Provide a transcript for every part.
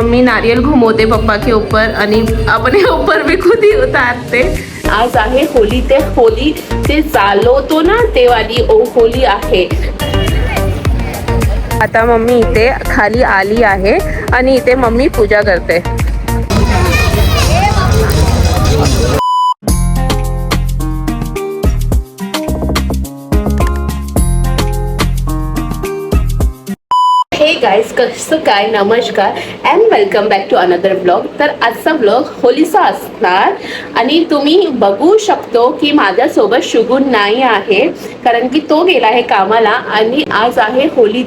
Mummy नारियल घुमोते पप्पा के ऊपर आणि अपने ऊपर भी खुद ही उतारते। आज आहे होली, ते होली ते चालवतो ना ते वाली होली आहे। आता मम्मी इथे खाली आली आहे आणि इथे मम्मी पूजा करते। हे गाइस, कसं काय, नमस्कार and welcome back to another blog. तर आजचा ब्लॉग होलीचा असणार आणि तुम्ही बघू शकतो की माझ्यासोबत शुगुन नाही आहे, कारण की तो गेला आहे कामाला आणि आज आहे होली,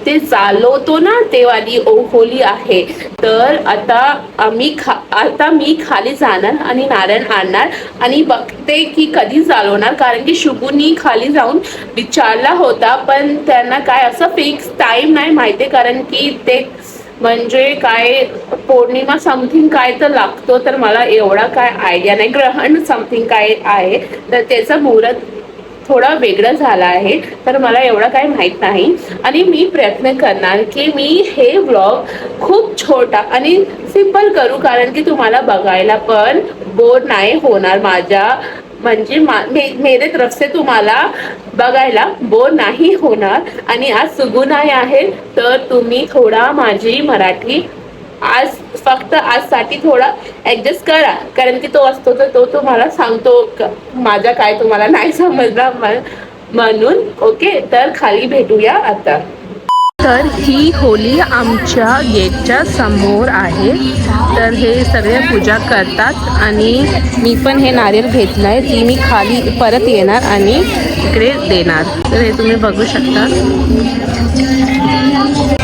ते चालवतो ना ते वाली होली आहे। तर आता मी खाली जाणार आणि नारळ आणणार आणि बघते की कधी चालवणार, कारण की शुगुनी खाली जाऊन विचारला होता पण त्यांना काय असं फिक्स टाइम नाही माहिती, कारण की ते म्हणजे काय पौर्णिमा समथिंग काय तर लागतो, तर मला एवढा काय आयडिया नाही, ग्रहण समथिंग काय आहे तर त्याचा मुहूर्त थोडा वेगळा झाला आहे, तर मला एवढा काय माहित नाही। आणि मी प्रयत्न करणार की मी हे व्लॉग खूप छोटा आणि सिंपल करू, कारण की तुम्हाला बघायला पण बोर नाही होणार, माझ्या म्हणजे मेरे तरफ से तुम्हाला बघायला बोर नाही होणार। आणि आज सुगुनाई आहे तर तुम्ही थोडा माझी मराठी आज फक्त आजसाठी थोडा ऍडजस्ट करा, कारण की तो असतो तर तो तुम्हाला सांगतो माझा काय तुम्हाला नाही समजला म्हणून। ओके, तर खाली भेटूया आता। तर ही होली आमच्या गेटच्या समोर आहे, तर हे सगळे पूजा करतात आणि मी पण हे नारियल घेतलं आहे, ती मी खाली परत येणार आणि इकडे देणार। तर हे तुम्ही बघू शकता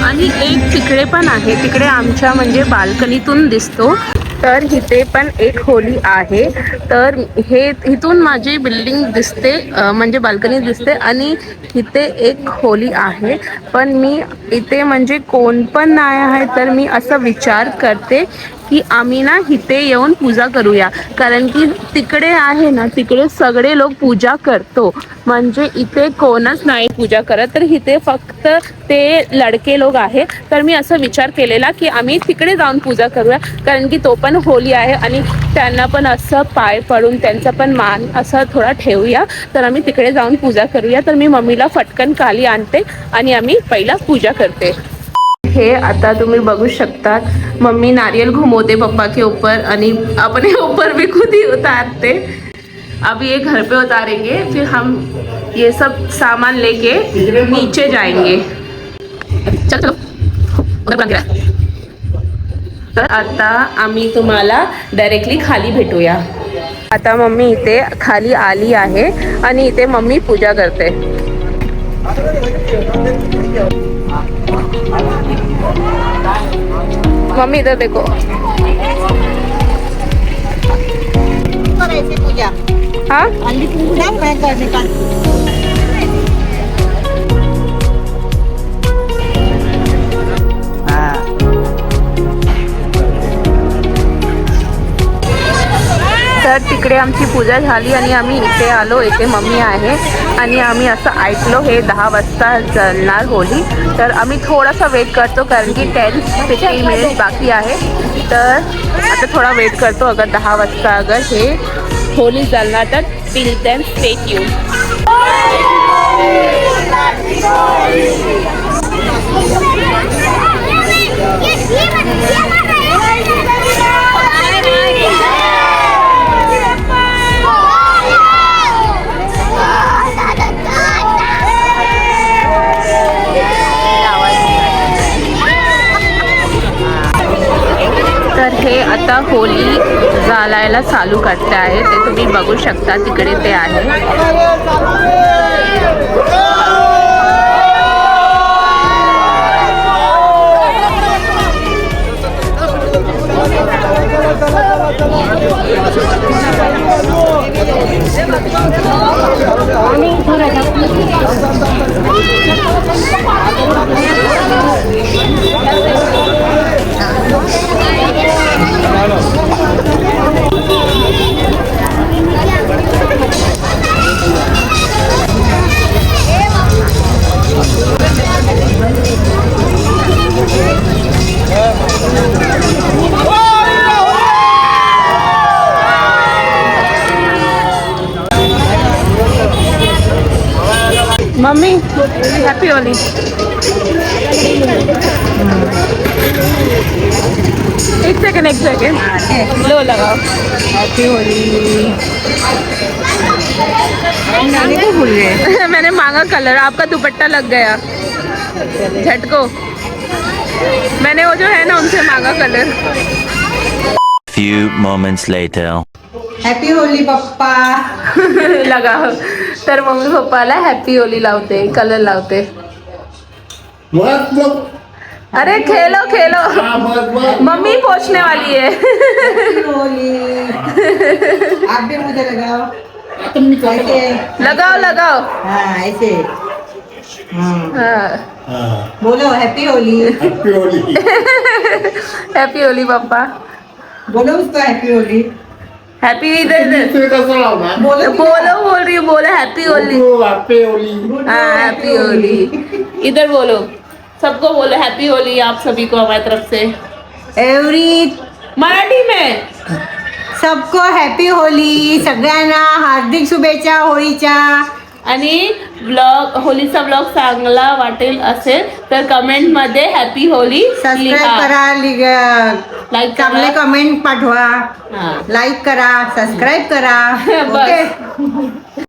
आणि एक तिकडे पण आहे, तिकडे आमच्या म्हणजे बाल्कनीतून दिसतो, तर इथे पण एक होली आहे। तर हे इथून माझी बिल्डिंग दिसते, म्हणजे बाल्कनी दिसते आणि इथे एक होली आहे, पण मी इथे म्हणजे कोण पण नाही आहे, तर मी असं विचार करते की आम्ही ना इथे येऊन पूजा करूया, कारण की तिकडे आहे ना तिकडे सगळे लोक पूजा करतो, म्हणजे इथे कोणच नाही पूजा करत, तर इथे फक्त ते लडके लोक आहे। तर मी असं विचार केलेला की आम्ही तिकडे जाऊन पूजा करूया, कारण की तो पण होली आहे आणि त्यांना पण असं पाय पडून त्यांचा पण मान असं थोडा ठेवूया, तर आम्ही तिकडे जाऊन पूजा करूया। तर मी मम्मीला फटकन खाली आणते आणि आम्ही पहिला पूजा करते। हे आता तुम्ही बघू शकता, मम्मी नारियल घुमोते पप्पा के ऊपर आणि अपने ऊपर भी खुद ही उतारते। अब ये घर पे उतारेंगे, फिर हम ये सब सामान लेके नीचे जाएंगे। चलो उधर। तर आता आम्ही तुम्हाला डायरेक्टली खाली भेटूया। आता मम्मी इथे खाली आली आहे आणि इथे मम्मी पूजा करते। मम्मी इधर देखो। पूजा हाँ तर तिकडे आमची पूजा झाली आणि आम्ही इथे आलो, इथे मम्मी आहे आणि आम्ही असं ऐकलो हे 10 वाजता जळणार होली, तर आम्ही थोडासा वेट करतो, कारण की 10-15 मिनिट्स बाकी आहे, तर आता थोडा वेट करतो, अगर 10 वाजता अगर हे होली जळणार तर टिल देन स्टे ट्यून। तर हे आता होली जाळायला चालू करते आहे, ते तुम्ही बघू शकता, तिकडे ते आहे। Mummy happy Holi. एक सेकंड लो लगाओ। हैप्पी होली। नानी को भूल गए। मैंने मांगा कलर, आपका दुपट्टा लग गया झटको। मैंने वो जो है ना उनसे मांगा colour. Few moments later. Happy Holy पप्पा। लगा तर मम्मी पप्पाला हॅपी होली लावते, कलर लावते। अरे खेलो खेलो, मम्मी पहुंचने वाली है। Happy Holy. आप भी मुझे लगाओ। ऐसे लगाओ लगाओ। हाँ ऐसे। हाँ हाँ बोलो हैप्पी होली। हॅपी होली पप्पा। बोलो उसको हैप्पी होली। हॅपी इधर बोलो बोल रही हूँ, बोलो हैप्पी होली। हाँ हैप्पी होली। इधर बोलो, सबको बोलो हैप्पी होली आप सभी को हमारी तरफ से। एवरी मराठी में सबको हॅपी होली। सगळ्यांना हार्दिक शुभेच्छा होळीच्या। आणि होलीचा ब्लॉग चांगला वाटेल असेल तर कमेंट मध्ये हॅपी होली सबस्क्राईब करा, लाईक चांगले कमेंट पाठवा, हा लाईक करा, सबस्क्राईब करा। बस. ओके